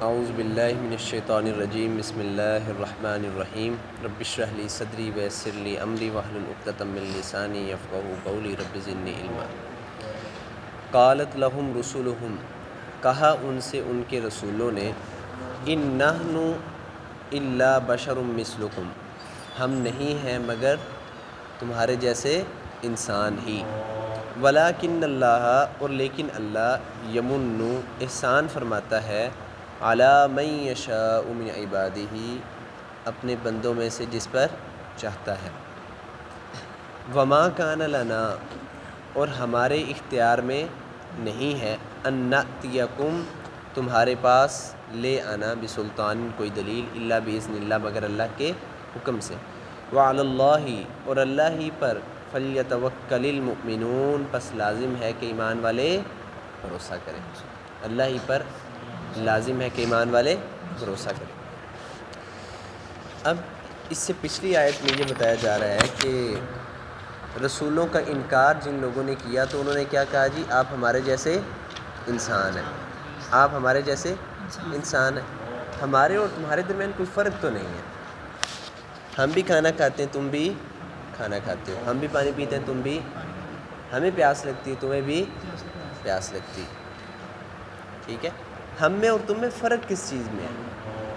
اعوذ باللہ من الشیطان الرجیم بسم اللہ الرحمن الرحیم رب اشرح لی صدری ویسر لی امری واحلل عقدۃ من لسانی یفقہوا قولی رب زدنی علما۔ قالت لہم رسلہم، کہا ان سے ان کے رسولوں نے، ان نحن الا بشر مثلکم، ہم نہیں ہیں مگر تمہارے جیسے انسان ہی، ولکن اللہ، اور لیکن اللہ، یمن، احسان فرماتا ہے، علی من یشاء من عبادہ، اپنے بندوں میں سے جس پر چاہتا ہے، وما کان لنا، اور ہمارے اختیار میں نہیں ہے، ان نأتیکم، تمہارے پاس لے آنا، بسلطان، کوئی دلیل، الا باذن اللہ، مگر اللہ کے حکم سے، وعلی اللہ، اور اللہ ہی پر، فلیتوکل المؤمنون، پس لازم ہے کہ ایمان والے بھروسہ کریں، اللہ ہی پر لازم ہے کہ ایمان والے بھروسہ کریں۔ اب اس سے پچھلی آیت میں یہ بتایا جا رہا ہے کہ رسولوں کا انکار جن لوگوں نے کیا تو انہوں نے کیا کہا، جی آپ ہمارے جیسے انسان ہیں، آپ ہمارے جیسے انسان ہیں، ہمارے اور تمہارے درمیان کوئی فرق تو نہیں ہے، ہم بھی کھانا کھاتے ہیں، تم بھی کھانا کھاتے ہو، ہم بھی پانی پیتے ہیں، تم بھی، ہمیں پیاس لگتی ہے، تمہیں بھی پیاس لگتی، ٹھیک ہے، ہم میں اور تم میں فرق کس چیز میں ہے؟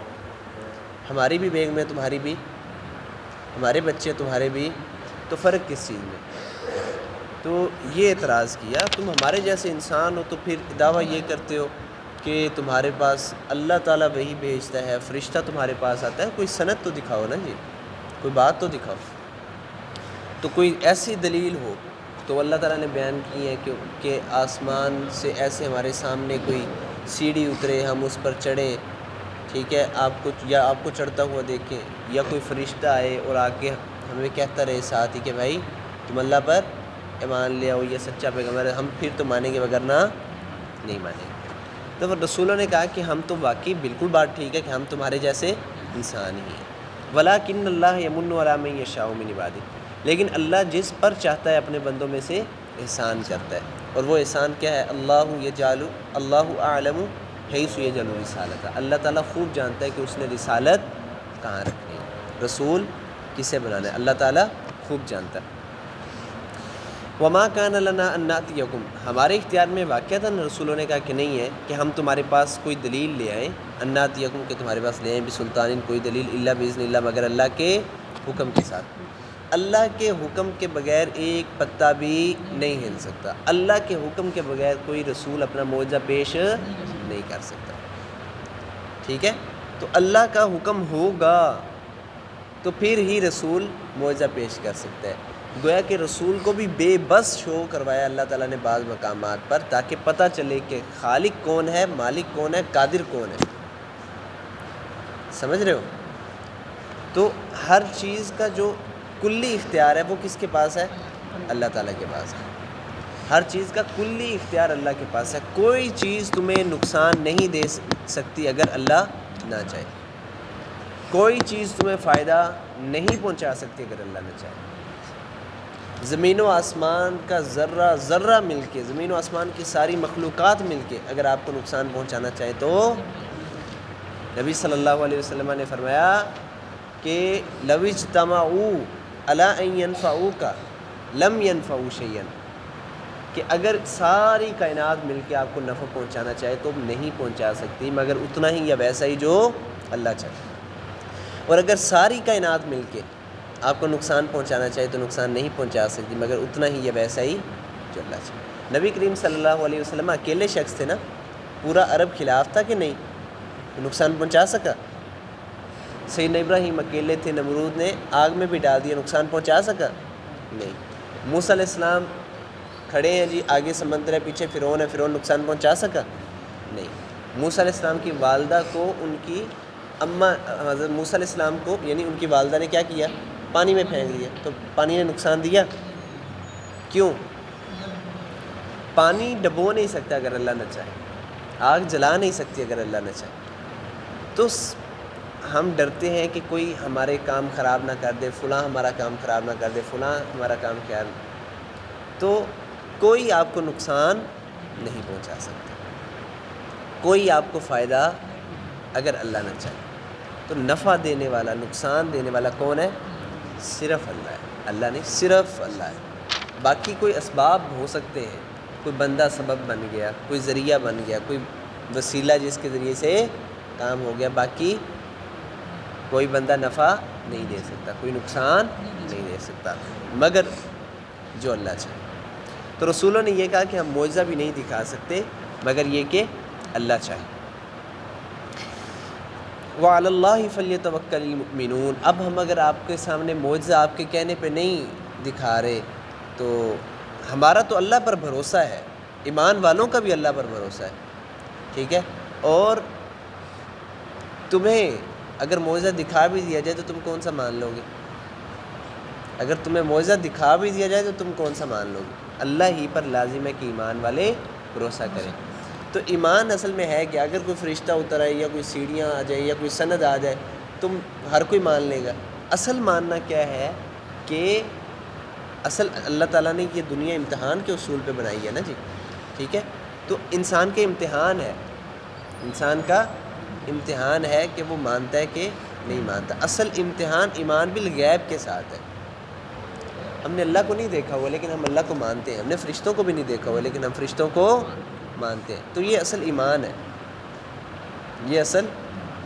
ہماری بھی بیگ میں، تمہاری بھی، ہمارے بچے تمہارے بھی، تو فرق کس چیز میں؟ تو یہ اعتراض کیا، تم ہمارے جیسے انسان ہو تو پھر دعویٰ یہ کرتے ہو کہ تمہارے پاس اللہ تعالیٰ وحی بھیجتا ہے، فرشتہ تمہارے پاس آتا ہے، کوئی سند تو دکھاؤ نا جی، کوئی بات تو دکھاؤ، تو کوئی ایسی دلیل ہو۔ تو اللہ تعالیٰ نے بیان کی ہے کہ آسمان سے ایسے ہمارے سامنے کوئی سیڑھی اترے، ہم اس پر چڑھیں، ٹھیک ہے، آپ کو چڑھتا ہوا دیکھیں، یا کوئی فرشتہ آئے اور آ کے ہمیں کہتا رہے ساتھ ہی کہ بھائی تم اللہ پر ایمان لے آؤ، یہ سچا پیغمبر ہے، ہم پھر تو مانیں گے، وگرنہ نہیں مانیں گے۔ تو رسولوں نے کہا کہ ہم تو واقعی بالکل بات ٹھیک ہے کہ ہم تمہارے جیسے انسان ہی ہیں، ولکن اللہ یمن علی من یشاء من عبادہ، لیکن اللہ جس پر چاہتا ہے اپنے بندوں میں سے احسان کرتا ہے، اور وہ احسان کیا ہے؟ اللہ اعلم حیث یجعل رسالتہ، اللہ تعالیٰ خوب جانتا ہے کہ اس نے رسالت کہاں رکھنی ہے، رسول کسے بنانا ہے، اللہ تعالیٰ خوب جانتا ہے۔ وما کان لنا ان نأتیکم، ہمارے اختیار میں واقعتاً رسولوں نے کہا کہ نہیں ہے کہ ہم تمہارے پاس کوئی دلیل لے آئیں، ان نأتیکم، کہ تمہارے پاس لے آئیں، بسلطان، کوئی دلیل، الا باذن اللہ، مگر اللہ کے حکم کے ساتھ، اللہ کے حکم کے بغیر ایک پتا بھی نہیں ہل سکتا، اللہ کے حکم کے بغیر کوئی رسول اپنا معجزہ پیش نہیں کر سکتا، ٹھیک ہے، تو اللہ کا حکم ہوگا تو پھر ہی رسول معجزہ پیش کر سکتا ہے، گویا کہ رسول کو بھی بے بس شو کروایا اللہ تعالیٰ نے بعض مقامات پر، تاکہ پتہ چلے کہ خالق کون ہے، مالک کون ہے، قادر کون ہے، سمجھ رہے ہو؟ تو ہر چیز کا جو کلی اختیار ہے وہ کس کے پاس ہے؟ اللہ تعالیٰ کے پاس ہے، ہر چیز کا کلی اختیار اللہ کے پاس ہے، کوئی چیز تمہیں نقصان نہیں دے سکتی اگر اللہ نہ چاہے، کوئی چیز تمہیں فائدہ نہیں پہنچا سکتی اگر اللہ نہ چاہے، زمین و آسمان کا ذرہ ذرہ مل کے، زمین و آسمان کی ساری مخلوقات مل کے اگر آپ کو نقصان پہنچانا چاہے تو نبی صلی اللہ علیہ وسلم نے فرمایا کہ لو اجتمعوا علی ان ینفعوک لم ینفعوا شیئا، کہ اگر ساری کائنات مل کے آپ کو نفع پہنچانا چاہے تو نہیں پہنچا سکتی مگر اتنا ہی یا ویسا ہی جو اللہ چاہے، اور اگر ساری کائنات مل کے آپ کو نقصان پہنچانا چاہے تو نقصان نہیں پہنچا سکتی مگر اتنا ہی یا ویسا ہی جو اللہ چاہے۔ نبی کریم صلی اللہ علیہ وسلم اکیلے شخص تھے نا، پورا عرب خلاف تھا کہ نہیں، نقصان پہنچا سکا؟ سیدنا ابراہیم اکیلے تھے، نمرود نے آگ میں بھی ڈال دیا، نقصان پہنچا سکا؟ نہیں۔ موسیٰ علیہ السلام کھڑے ہیں جی، آگے سمندر ہے، پیچھے فرعون ہے، فرعون نقصان پہنچا سکا؟ نہیں۔ موسیٰ علیہ السلام کی والدہ کو ان کی اماں حضرت موسیٰ علیہ السلام کو، یعنی ان کی والدہ نے کیا کیا؟ پانی میں پھینک دیا، تو پانی نے نقصان دیا؟ کیوں؟ پانی ڈبو نہیں سکتا اگر اللہ نہ چاہے، آگ جلا نہیں سکتی اگر اللہ نہ چاہے، تو ہم ڈرتے ہیں کہ کوئی ہمارے کام خراب نہ کر دے، فلاں ہمارا کام خراب نہ کر دے، فلاں ہمارا کام خیال، تو کوئی آپ کو نقصان نہیں پہنچا سکتا، کوئی آپ کو فائدہ اگر اللہ نہ چاہے. تو نفع دینے والا نقصان دینے والا کون ہے؟ صرف اللہ ہے. اللہ نہیں، صرف اللہ ہے. باقی کوئی اسباب ہو سکتے ہیں، کوئی بندہ سبب بن گیا، کوئی ذریعہ بن گیا، کوئی وسیلہ جس کے ذریعے سے کام ہو گیا. باقی کوئی بندہ نفع نہیں دے سکتا، کوئی نقصان نہیں دے سکتا مگر جو اللہ چاہے. تو رسولوں نے یہ کہا کہ ہم معجزہ بھی نہیں دکھا سکتے مگر یہ کہ اللہ چاہے. وَعَلَى اللَّهِ فَلْيَتَوَكَّلِ الْمُؤْمِنُونَ. اب ہم اگر آپ کے سامنے معجزہ آپ کے کہنے پہ نہیں دکھا رہے تو ہمارا تو اللہ پر بھروسہ ہے، ایمان والوں کا بھی اللہ پر بھروسہ ہے. ٹھیک ہے. اور تمہیں اگر معجزہ دکھا بھی دیا جائے تو تم کون سا مان لو گے؟ اگر تمہیں معجزہ دکھا بھی دیا جائے تو تم کون سا مان لو گے؟ اللہ ہی پر لازم ہے کہ ایمان والے بھروسہ کریں. تو ایمان اصل میں ہے کہ اگر کوئی فرشتہ اتر آئے یا کوئی سیڑھیاں آ جائے یا کوئی سند آ جائے تم ہر کوئی مان لے گا. اصل ماننا کیا ہے کہ اصل اللہ تعالیٰ نے یہ دنیا امتحان کے اصول پہ بنائی ہے نا جی. ٹھیک ہے. تو انسان کے امتحان ہے، انسان کا امتحان ہے کہ وہ مانتا ہے کہ نہیں مانتا. اصل امتحان ایمان بالغیب کے ساتھ ہے. ہم نے اللہ کو نہیں دیکھا ہوا لیکن ہم اللہ کو مانتے ہیں. ہم نے فرشتوں کو بھی نہیں دیکھا ہوا لیکن ہم فرشتوں کو مانتے ہیں. تو یہ اصل ایمان ہے. یہ اصل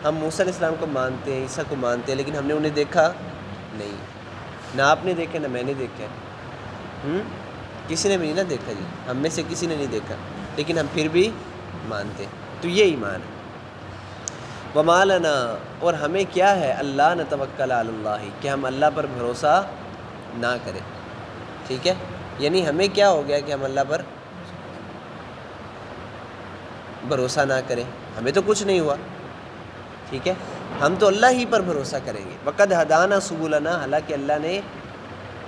ہم موسیٰ علیہ السلام کو مانتے ہیں، عیسیٰ کو مانتے ہیں لیکن ہم نے انہیں دیکھا نہیں. نہ آپ نے دیکھا نہ میں نے دیکھا. کسی نے بھی نہیں نہ دیکھا جی، ہم میں سے کسی نے نہیں دیکھا لیکن ہم پھر بھی مانتے. تو یہ ایمان ہے. وَمَا لَنَا. اور ہمیں کیا ہے اللہ نتوکل علی اللہ کہ ہم اللہ پر بھروسہ نہ کریں. ٹھیک ہے. یعنی ہمیں کیا ہو گیا کہ ہم اللہ پر بھروسہ نہ کریں؟ ہمیں تو کچھ نہیں ہوا. ٹھیک ہے. ہم تو اللہ ہی پر بھروسہ کریں گے. وَقَدْ هَدَانَا سُبُلَنَا. حالانکہ اللہ نے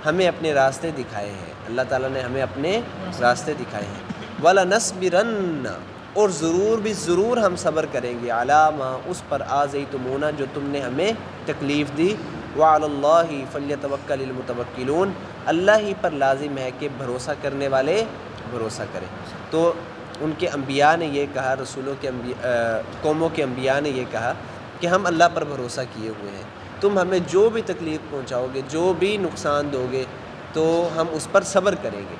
ہمیں اپنے راستے دکھائے ہیں. اللہ تعالیٰ نے ہمیں اپنے راستے دکھائے ہیں. وَلَنَصْبِرَنَّ. اور ضرور ہم صبر کریں گے. عَلَىٰ مَا. اس پر آذَیْتُمُونَا جو تم نے ہمیں تکلیف دی. وَعَلَى اللَّهِ فَلْيَتَوَكَّلِ الْمُتَوَكِّلُونَ. اللہ ہی پر لازم ہے کہ بھروسہ کرنے والے بھروسہ کریں. تو ان کے انبیاء نے یہ کہا، رسولوں کے قوموں کے انبیاء نے یہ کہا کہ ہم اللہ پر بھروسہ کیے ہوئے ہیں. تم ہمیں جو بھی تکلیف پہنچاؤ گے، جو بھی نقصان دو گے تو ہم اس پر صبر کریں گے.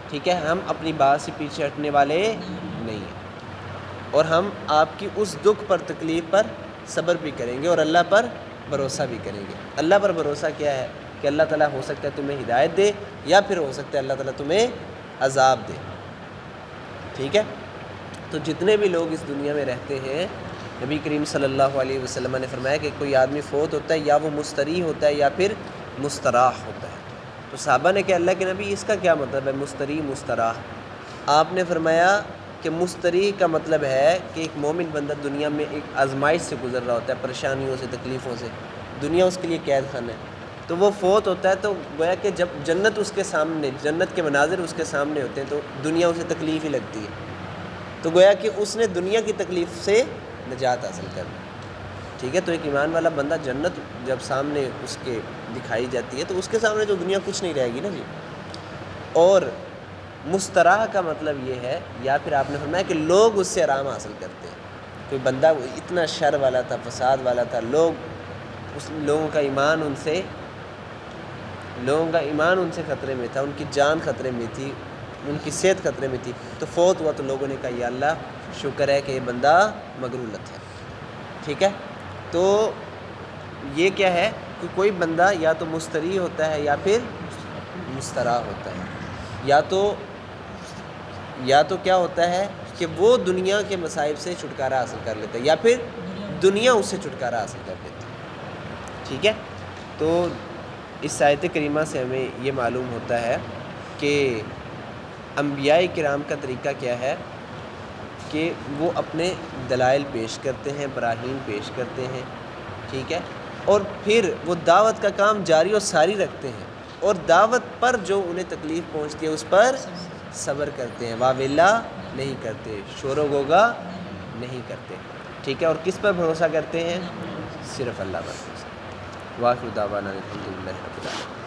ٹھیک ہے. ہم اپنی بات سے پیچھے ہٹنے والے نہیں ہیں اور ہم آپ کی اس دکھ پر تکلیف پر صبر بھی کریں گے اور اللہ پر بھروسہ بھی کریں گے. اللہ پر بھروسہ کیا ہے کہ اللہ تعالیٰ ہو سکتا ہے تمہیں ہدایت دے یا پھر ہو سکتا ہے اللہ تعالیٰ تمہیں عذاب دے. ٹھیک ہے. تو جتنے بھی لوگ اس دنیا میں رہتے ہیں، نبی کریم صلی اللہ علیہ وسلم نے فرمایا کہ کوئی آدمی فوت ہوتا ہے یا وہ مستریح ہوتا ہے یا پھر مستراح ہوتا ہے. تو صحابہ نے کہا اللہ کے نبی اس کا کیا مطلب ہے مستریح مستراح؟ آپ نے فرمایا کہ مستریح کا مطلب ہے کہ ایک مومن بندہ دنیا میں ایک آزمائش سے گزر رہا ہوتا ہے، پریشانیوں سے، تکلیفوں سے. دنیا اس کے لیے قید خانہ ہے. تو وہ فوت ہوتا ہے تو گویا کہ جب جنت اس کے سامنے، جنت کے مناظر اس کے سامنے ہوتے ہیں تو دنیا اسے تکلیف ہی لگتی ہے. تو گویا کہ اس نے دنیا کی تکلیف سے نجات حاصل کر لی. ٹھیک ہے. تو ایک ایمان والا بندہ جنت جب سامنے اس کے دکھائی جاتی ہے تو اس کے سامنے تو دنیا کچھ نہیں رہے گی نا جی. اور مستراح کا مطلب یہ ہے، یا پھر آپ نے فرمایا کہ لوگ اس سے آرام حاصل کرتے ہیں. کوئی بندہ اتنا شر والا تھا، فساد والا تھا، لوگوں کا ایمان ان سے خطرے میں تھا، ان کی جان خطرے میں تھی، ان کی صحت خطرے میں تھی. تو فوت ہوا تو لوگوں نے کہا یا اللہ شکر ہے کہ یہ بندہ مغرورت ہے. ٹھیک ہے. تو یہ کیا ہے کہ کوئی بندہ یا تو مستریح ہوتا ہے یا پھر مستراح ہوتا ہے. یا تو کیا ہوتا ہے کہ وہ دنیا کے مصائب سے چھٹکارا حاصل کر لیتا ہے یا پھر دنیا اس سے چھٹکارا حاصل کر لیتی ہے. ٹھیک ہے. تو اس آیت کریمہ سے ہمیں یہ معلوم ہوتا ہے کہ انبیاء کرام کا طریقہ کیا ہے کہ وہ اپنے دلائل پیش کرتے ہیں، براہین پیش کرتے ہیں. ٹھیک ہے. اور پھر وہ دعوت کا کام جاری و ساری رکھتے ہیں اور دعوت پر جو انہیں تکلیف پہنچتی ہے اس پر صبر کرتے ہیں. واویلا نہیں کرتے، شور و غوغا نہیں کرتے. ٹھیک ہے. اور کس پر بھروسہ کرتے ہیں؟ صرف اللہ پر. واخر دعوانا الحمدللہ رب العالمین.